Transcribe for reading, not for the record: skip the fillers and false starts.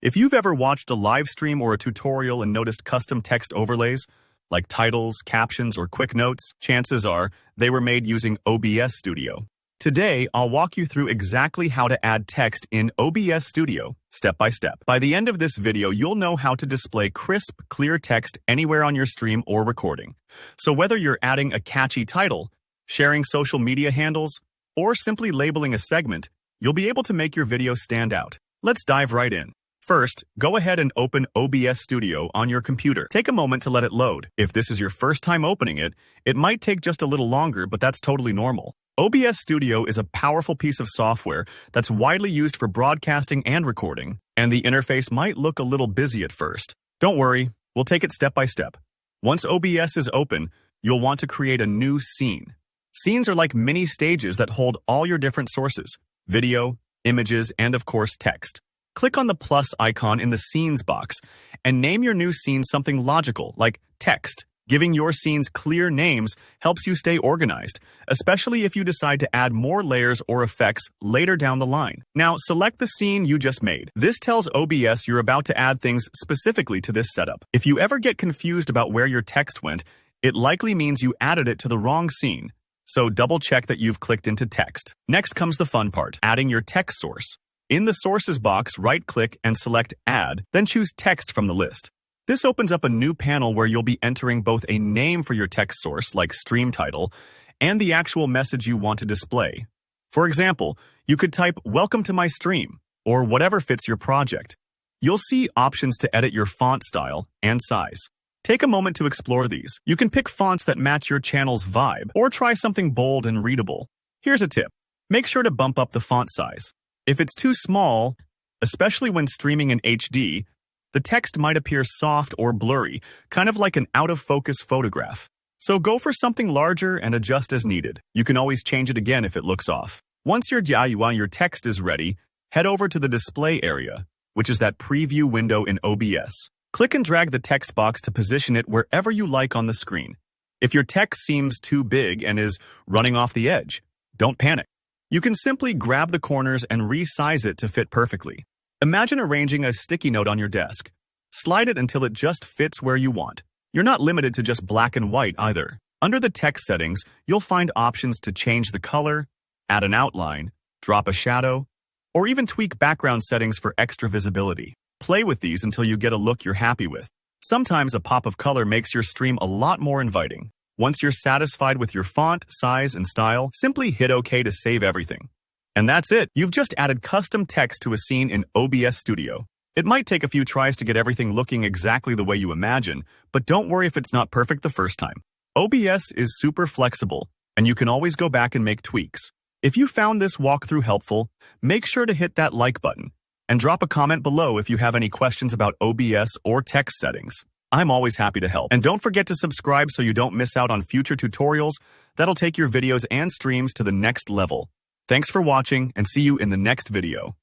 If you've ever watched a live stream or a tutorial and noticed custom text overlays, like titles, captions, or quick notes, chances are they were made using OBS Studio. Today, I'll walk you through exactly how to add text in OBS Studio, step by step. By the end of this video, you'll know how to display crisp, clear text anywhere on your stream or recording. So whether you're adding a catchy title, sharing social media handles, or simply labeling a segment, you'll be able to make your video stand out. Let's dive right in. First, go ahead and open OBS Studio on your computer. Take a moment to let it load. If this is your first time opening it, it might take just a little longer, but that's totally normal. OBS Studio is a powerful piece of software that's widely used for broadcasting and recording, and the interface might look a little busy at first. Don't worry, we'll take it step by step. Once OBS is open, you'll want to create a new scene. Scenes are like mini stages that hold all your different sources: video, images, and of course text. Click on the plus icon in the Scenes box and name your new scene something logical, like text. Giving your scenes clear names helps you stay organized, especially if you decide to add more layers or effects later down the line. Now, select the scene you just made. This tells OBS you're about to add things specifically to this setup. If you ever get confused about where your text went, it likely means you added it to the wrong scene, so double-check that you've clicked into text. Next comes the fun part, adding your text source. In the Sources box, right-click and select Add, then choose Text from the list. This opens up a new panel where you'll be entering both a name for your text source, like stream title, and the actual message you want to display. For example, you could type "Welcome to my stream," or whatever fits your project. You'll see options to edit your font style and size. Take a moment to explore these. You can pick fonts that match your channel's vibe, or try something bold and readable. Here's a tip. Make sure to bump up the font size. If it's too small, especially when streaming in HD, the text might appear soft or blurry, kind of like an out-of-focus photograph. So go for something larger and adjust as needed. You can always change it again if it looks off. Once your text is ready, head over to the display area, which is that preview window in OBS. Click and drag the text box to position it wherever you like on the screen. If your text seems too big and is running off the edge, don't panic. You can simply grab the corners and resize it to fit perfectly. Imagine arranging a sticky note on your desk. Slide it until it just fits where you want. You're not limited to just black and white either. Under the text settings, you'll find options to change the color, add an outline, drop a shadow, or even tweak background settings for extra visibility. Play with these until you get a look you're happy with. Sometimes a pop of color makes your stream a lot more inviting. Once you're satisfied with your font, size, and style, simply hit OK to save everything. And that's it. You've just added custom text to a scene in OBS Studio. It might take a few tries to get everything looking exactly the way you imagine, but don't worry if it's not perfect the first time. OBS is super flexible, and you can always go back and make tweaks. If you found this walkthrough helpful, make sure to hit that like button, and drop a comment below if you have any questions about OBS or text settings. I'm always happy to help. And don't forget to subscribe so you don't miss out on future tutorials that'll take your videos and streams to the next level. Thanks for watching, and see you in the next video.